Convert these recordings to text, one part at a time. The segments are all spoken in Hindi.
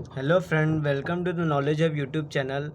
Hello friend, welcome to the knowledge of YouTube channel.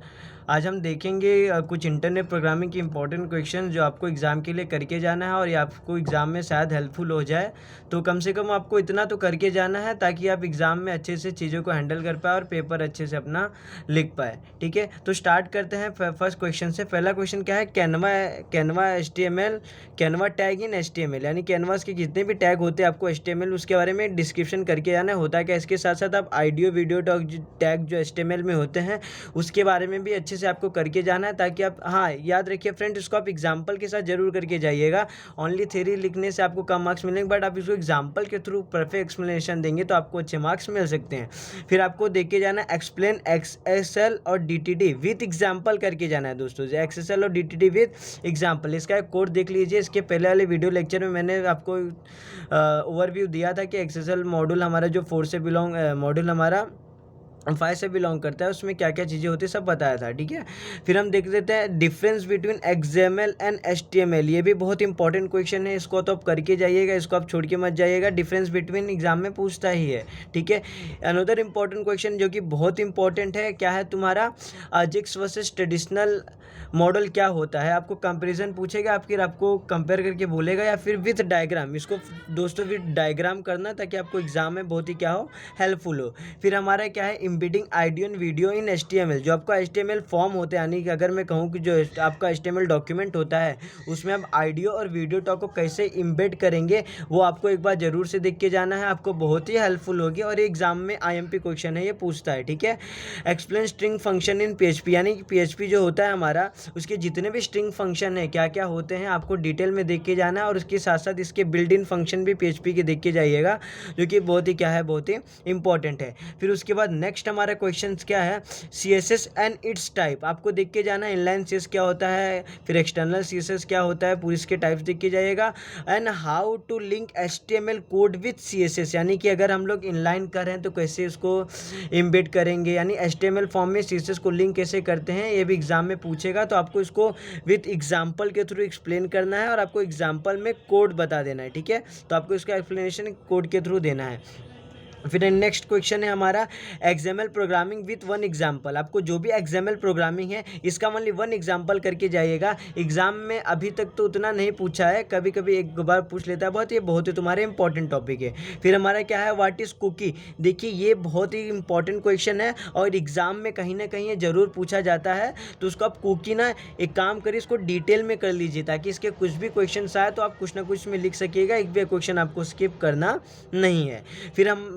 आज हम देखेंगे कुछ इंटरनेट प्रोग्रामिंग की इंपॉर्टेंट क्वेश्चन जो आपको एग्ज़ाम के लिए करके जाना है और ये आपको एग्ज़ाम में शायद हेल्पफुल हो जाए। तो कम से कम आपको इतना तो करके जाना है ताकि आप एग्ज़ाम में अच्छे से चीज़ों को हैंडल कर पाए और पेपर अच्छे से अपना लिख पाए। ठीक है, तो स्टार्ट करते हैं फर्स्ट क्वेश्चन से। पहला क्वेश्चन क्या है? Canva HTML, Canva tag in HTML, यानी कैनवास के जितने भी टैग होते हैं आपको HTML उसके बारे में डिस्क्रिप्शन करके जाना है। होता है क्या, इसके साथ साथ आप ऑडियो वीडियो टैग जो HTML में होते हैं उसके बारे में भी अच्छे से आपको करके जाना है, ताकि आप, हाँ याद रखिए फ्रेंड, इसको आप एग्जाम्पल के साथ जरूर करके जाइएगा। ओनली थ्योरी लिखने से आपको कम मार्क्स मिलेंगे, बट आप इसको एग्जाम्पल के थ्रू परफेक्ट एक्सप्लेनेशन देंगे तो आपको अच्छे मार्क्स मिल सकते हैं। फिर आपको देख के जाना है एक्सप्लेन XSL और DTD विथ एग्जाम्पल करके जाना है दोस्तों। XSL और DTD विथ एग्जाम्पल, इसका एक कोड देख लीजिए। इसके पहले वाले वीडियो लेक्चर में मैंने आपको ओवरव्यू दिया था कि XSL मॉड्यूल हमारा जो 4 से बिलोंग मॉड्यूल हमारा 5 से बिलोंग करता है, उसमें क्या क्या चीज़ें होती है सब बताया था। ठीक है, फिर हम देख लेते हैं difference between XML and HTML। ये भी बहुत इंपॉर्टेंट क्वेश्चन है, इसको तो आप करके जाइएगा, इसको आप छोड़ के मत जाइएगा। डिफरेंस बिटवीन एग्जाम में पूछता ही है। ठीक है, अनदर इंपॉर्टेंट क्वेश्चन जो कि बहुत इंपॉर्टेंट है, क्या है तुम्हारा? अजेक्स वर्सेस ट्रेडिशनल मॉडल क्या होता है। आपको कंपेरिजन पूछेगा, फिर आपको कंपेयर करके बोलेगा, या फिर विथ डायग्राम। इसको दोस्तों विथ डायग्राम करना ताकि आपको एग्जाम में बहुत ही क्या हो, हेल्पफुल हो। फिर हमारा क्या है? Embedding audio and video in HTML। जो आपका HTML फॉर्म होता है, यानी कि अगर मैं कहूँ कि जो आपका HTML डॉक्यूमेंट होता है उसमें आप ऑडियो और वीडियो टॉक को कैसे इम्बेड करेंगे, वो आपको एक बार जरूर से देख के जाना है। आपको बहुत ही हेल्पफुल होगी और एग्जाम में IMP क्वेश्चन है, ये पूछता है। ठीक है, explain string function in PHP, यानी कि PHP जो होता है हमारा, उसके जितने भी स्ट्रिंग फंक्शन है क्या क्या होते हैं आपको डिटेल में देख के जाना है, और उसके साथ साथ इसके बिल्ड इन फंक्शन भी PHP के देख के जाइएगा, जो कि बहुत ही क्या है, बहुत ही इंपॉर्टेंट है। फिर उसके बाद नेक्स्ट हमारा क्वेश्चन क्या है? CSS and it's type. आपको देख के जाना है इनलाइन CSS क्या होता है, फिर एक्सटर्नल CSS क्या होता है, पूरी इसके टाइप्स देख के जाइएगा। And how to link HTML code with CSS, यानी कि अगर हम लोग इनलाइन कर रहे हैं तो कैसे उसको इम्बेड करेंगे, यानी HTML फॉर्म में CSS को लिंक कैसे करते हैं, ये भी एग्जाम में पूछेगा। तो आपको इसको विथ एग्जाम्पल के थ्रू एक्सप्लेन करना है और आपको एग्जाम्पल में कोड बता देना है। ठीक है, तो आपको इसका एक्सप्लेनेशन कोड के थ्रू देना है। फिर नेक्स्ट क्वेश्चन है हमारा XML programming with one example. आपको जो भी XML प्रोग्रामिंग है इसका ओनली वन एग्जाम्पल करके जाइएगा। एग्जाम में अभी तक तो उतना नहीं पूछा है, कभी कभी एक बार पूछ लेता है, बहुत ही तुम्हारे इंपॉर्टेंट टॉपिक है। फिर हमारा क्या है? What is cookie. देखिए ये बहुत ही इंपॉर्टेंट क्वेश्चन है और एग्जाम में कहीं ना कहीं ये जरूर पूछा जाता है। तो उसको आप कुकी ना, एक काम करिए, इसको डिटेल में कर लीजिए ताकि इसके कुछ भी क्वेश्चन आए तो आप कुछ ना कुछ में लिख सकिएगा, एक भी क्वेश्चन आपको स्किप करना नहीं है।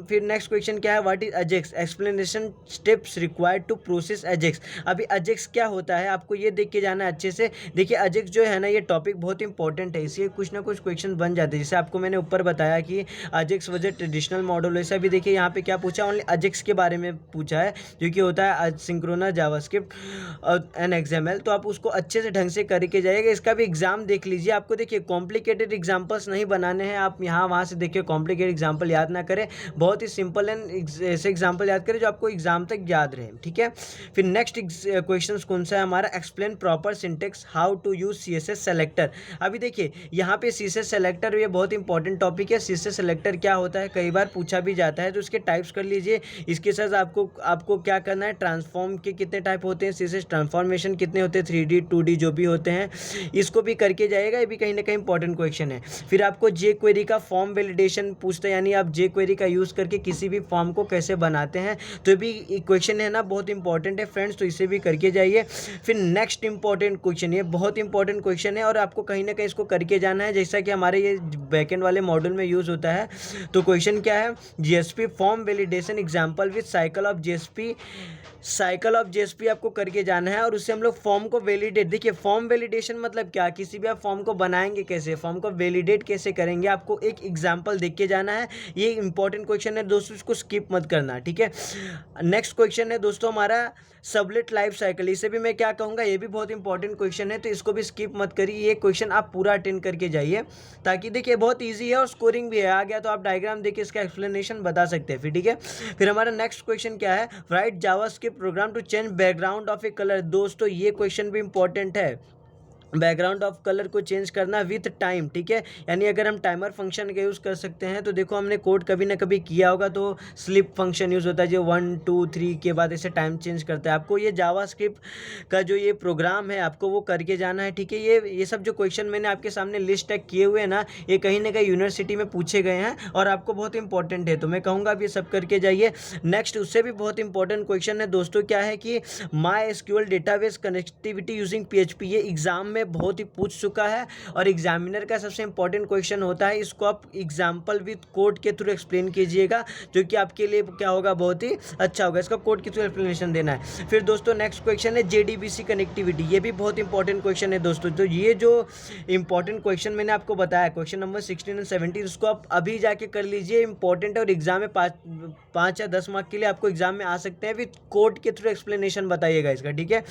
फिर नेक्स्ट क्वेश्चन क्या है? What is AJAX, explanation steps required to process AJAX. अभी अजेक्स क्या होता है आपको ये देख के जाना है अच्छे से। देखिए अजेक्स जो है ना, ये टॉपिक बहुत इंपॉर्टेंट है, इसलिए कुछ ना कुछ क्वेश्चन बन जाते हैं। जैसे आपको मैंने ऊपर बताया कि अजेक्स वजह ट्रेडिशनल मॉडल, वैसे भी देखिए यहाँ पे क्या पूछा, ओनली अजेक्स के बारे में पूछा है, जो कि होता है सिंक्रोनस जावास्क्रिप्ट एंड XML। तो आप उसको अच्छे से ढंग से करके जाइएगा। इसका भी एग्जाम देख लीजिए। आपको देखिए कॉम्प्लिकेटेड एग्जाम्पल्स नहीं बनाने हैं, आप यहाँ वहाँ से देखिए कॉम्प्लिकेटेड एग्जाम्पल याद ना करें, बहुत ही सिंपल एंड ऐसे एग्जाम्पल याद करें जो आपको एग्जाम तक याद रहे। ठीक है, फिर नेक्स्ट क्वेश्चन कौन सा है हमारा? Explain proper syntax how to use CSS selector. अभी देखिए यहाँ पे CSS सेलेक्टर, ये बहुत इंपॉर्टेंट टॉपिक है। CSS सेलेक्टर क्या होता है, कई बार पूछा भी जाता है, तो उसके टाइप्स कर लीजिए। इसके साथ आपको आपको क्या करना है? ट्रांसफॉर्म के कितने टाइप होते हैं, CSS ट्रांसफॉर्मेशन कितने होते हैं, 3D 2D जो भी होते हैं, इसको भी करके जाएगा। ये भी कहीं ना कहीं इंपॉर्टेंट क्वेश्चन है। फिर आपको jQuery का फॉर्म वैलिडेशन पूछता है, यानी आप jQuery का यूज़ करके किसी भी फॉर्म को कैसे बनाते हैं, तो ये भी क्वेश्चन है ना, बहुत इंपॉर्टेंट है फ्रेंड्स, तो इसे भी करके जाइए। फिर नेक्स्ट इंपॉर्टेंट क्वेश्चन, ये बहुत इंपॉर्टेंट क्वेश्चन है और आपको कहीं ना कहीं इसको करके जाना है, जैसा कि हमारे ये बैकएंड वाले मॉड्यूल में यूज़ होता है। तो क्वेश्चन क्या है? JSP form validation example with cycle of JSP आपको करके जाना है, और उससे हम लोग फॉर्म को वैलिडेट, देखिए फॉर्म वैलिडेशन मतलब क्या, किसी भी आप फॉर्म को बनाएंगे कैसे, फॉर्म को वैलिडेट कैसे करेंगे, आपको एक एग्जांपल देख के जाना है। ये इंपॉर्टेंट क्वेश्चन है दोस्तों, इसको स्किप मत करना। ठीक है, नेक्स्ट क्वेश्चन है दोस्तों हमारा सबलेट लाइफ साइकिल। इसे भी मैं क्या कहूँगा, ये भी बहुत इंपॉर्टेंट क्वेश्चन है, तो इसको भी स्किप मत करिए। ये क्वेश्चन आप पूरा अटेंड करके जाइए, ताकि देखिए बहुत ईजी है और स्कोरिंग भी है। आ गया तो आप डायग्राम देखिए इसका एक्सप्लेनेशन बता सकते हैं। फिर ठीक है, फिर हमारा नेक्स्ट क्वेश्चन क्या है? Write JavaScript program to change background of a colour. दोस्तों ये क्वेश्चन भी इंपॉर्टेंट है। बैकग्राउंड ऑफ कलर को चेंज करना विथ टाइम, ठीक है, यानी अगर हम टाइमर फंक्शन का यूज़ कर सकते हैं तो देखो हमने कोड कभी ना कभी किया होगा, तो स्लिप फंक्शन यूज़ होता है जो 1 2 3 के बाद ऐसे टाइम चेंज करता है। आपको ये जावास्क्रिप्ट का जो ये प्रोग्राम है आपको वो करके जाना है, ठीक है। ये सब जो क्वेश्चन मैंने आपके सामने लिस्ट टैग किए हुए हैं ना, ये कहीं ना कहीं यूनिवर्सिटी में पूछे गए हैं और आपको बहुत इंपॉर्टेंट है, तो मैं कहूँगा आप ये सब करके जाइए। नेक्स्ट उससे भी बहुत इंपॉर्टेंट क्वेश्चन है दोस्तों, क्या है कि my SQL database connectivity using PHP, ये एग्जाम में बहुत ही पूछ चुका है और एग्जामिनर का सबसे इंपॉर्टेंट क्वेश्चन होता है। इसको आप एग्जाम्पल विद कोड के थ्रू एक्सप्लेन कीजिएगा, जो कि आपके लिए क्या होगा, बहुत ही अच्छा होगा। इसका कोड के थ्रू एक्सप्लेनेशन देना है। फिर दोस्तों नेक्स्ट क्वेश्चन है JDBC कनेक्टिविटी, ये भी बहुत इंपॉर्टेंट क्वेश्चन है दोस्तों। तो ये जो इंपॉर्टेंट क्वेश्चन मैंने आपको बताया, क्वेश्चन नंबर 16 और 17, उसको आप अभी जाके कर लीजिए, इंपॉर्टेंट है और एग्जाम में 5 या 10 मार्क के लिए आपको एग्जाम में आ सकते हैं। विद कोड के थ्रू एक्सप्लेनेशन बताइएगा इसका, ठीक है।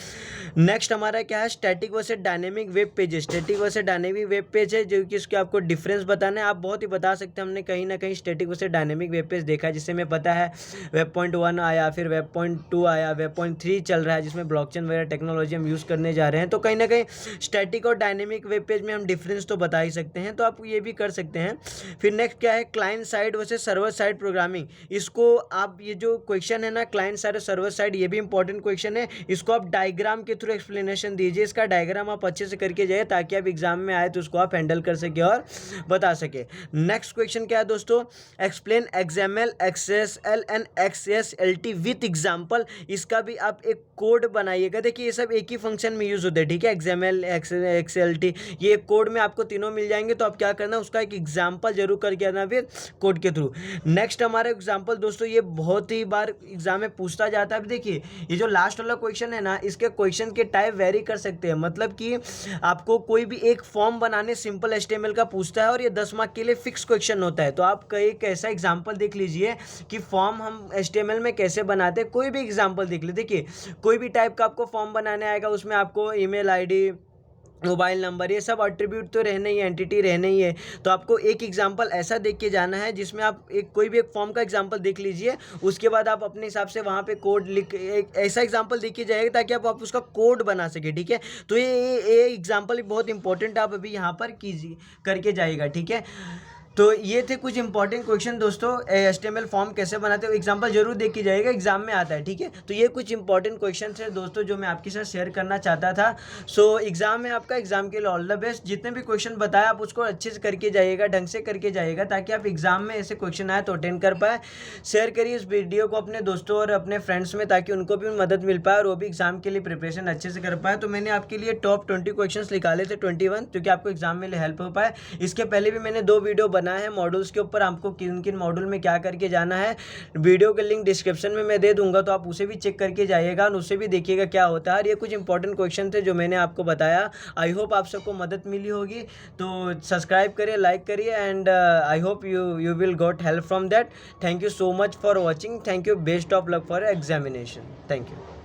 नेक्स्ट हमारा क्या है, static versus dynamic web pages. Static versus dynamic web page है जो कि इसके आपको डिफरेंस बताना है। आप बहुत ही बता सकते हैं, हमने कहीं ना कहीं static versus dynamic web page देखा है, जिससे हमें पता है वेब.1 आया, फिर वेब.2 आया, वेब.3 चल रहा है जिसमें ब्लॉकचेन वगैरह टेक्नोलॉजी हम यूज़ करने जा रहे हैं। तो कहीं ना कहीं स्टैटिक और डायनेमिक वेब पेज में हम डिफरेंस तो बता ही सकते हैं, तो आप ये भी कर सकते हैं। फिर नेक्स्ट क्या है, client side versus server side programming. इसको आप, ये जो क्वेश्चन है ना, क्लाइंट साइड और सर्वर साइड, ये भी इंपॉर्टेंट क्वेश्चन है। इसको आप डायग्राम के थ्रू एक्सप्लेनेशन दीजिए, इसका डायग्राम आप अच्छे से करके जाइए ताकि आप एग्जाम में आए तो उसको आप हैंडल कर सके और बता सके। नेक्स्ट क्वेश्चन क्या है दोस्तों, explain XML, XSL and XSLT with example. इसका भी आप एक कोड बनाइएगा। देखिए ये सब एक ही फंक्शन में यूज होते हैं, ठीक है, XML, XSLT, ये कोड में आपको तीनों मिल जाएंगे। तो आप क्या करना, उसका एक एग्जाम्पल जरूर करके आना फिर कोड के थ्रू। नेक्स्ट हमारा एग्जाम्पल दोस्तों, ये बहुत ही बार एग्जाम में पूछता जाता है। अब देखिए ये जो लास्ट वाला क्वेश्चन है ना, इसके क्वेश्चन के टाइप वेरी कर सकते हैं, मतलब कि आपको कोई भी एक फॉर्म बनाने सिंपल HTML का पूछता है और ये 10 मार्क के लिए फिक्स क्वेश्चन होता है। तो आप एक ऐसा एग्जाम्पल देख लीजिए कि फॉर्म हम HTML में कैसे बनाते हैं, कोई भी एग्जाम्पल देख लीजिए। देखिए कोई भी टाइप का आपको फॉर्म बनाने आएगा, उसमें आपको ईमेल आईडी, मोबाइल नंबर, ये सब एट्रीब्यूट तो रहने ही, एंटिटी रहने ही है। तो आपको एक एग्जांपल ऐसा देख के जाना है जिसमें आप कोई भी एक फॉर्म का एग्जांपल देख लीजिए, उसके बाद आप अपने हिसाब से वहाँ पे कोड लिख, एक ऐसा एग्जांपल देखिए जाएगा ताकि आप उसका कोड बना सके, ठीक है। तो ये एग्जांपल बहुत इंपॉर्टेंट आप अभी यहाँ पर कीजिए, करके जाइएगा, ठीक है। तो ये थे कुछ इंपॉर्टेंट क्वेश्चन दोस्तों, HTML फॉर्म कैसे बनाते हो, एग्जाम्पल जरूर देख के जाइएगा, एग्जाम में आता है, ठीक है। तो ये कुछ इंपॉर्टेंट क्वेश्चन थे दोस्तों जो मैं आपके साथ शेयर करना चाहता था। सो एग्जाम में आपका, एग्जाम के लिए ऑल द बेस्ट। जितने भी क्वेश्चन बताया आप उसको अच्छे से करके जाइएगा, ढंग से करके जाइएगा, ताकि आप एग्जाम में ऐसे क्वेश्चन आए तो अटेंड कर पाए। शेयर करिए इस वीडियो को अपने दोस्तों और अपने फ्रेंड्स में, ताकि उनको भी मदद मिल पाए और वो भी एग्जाम के लिए प्रिपरेशन अच्छे से कर पाए। तो मैंने आपके लिए टॉप 20 क्वेश्चन निकाले थे, 21, जो कि आपको एग्जाम में हेल्प हो पाए। इसके पहले भी मैंने 2 वीडियो बनाए हैं मॉड्यूल्स के ऊपर, आपको किन किन मॉड्यूल में क्या करके जाना है। वीडियो का लिंक डिस्क्रिप्शन में मैं दे दूंगा, तो आप उसे भी चेक करके जाइएगा और उसे भी देखिएगा क्या होता है। और ये कुछ इंपॉर्टेंट क्वेश्चन थे जो मैंने आपको बताया। आई होप आप सबको मदद मिली होगी। तो सब्सक्राइब करिए, लाइक करिए, and I hope you will got help from that. Thank you so much for watching. Thank you, best of luck for examination. Thank you.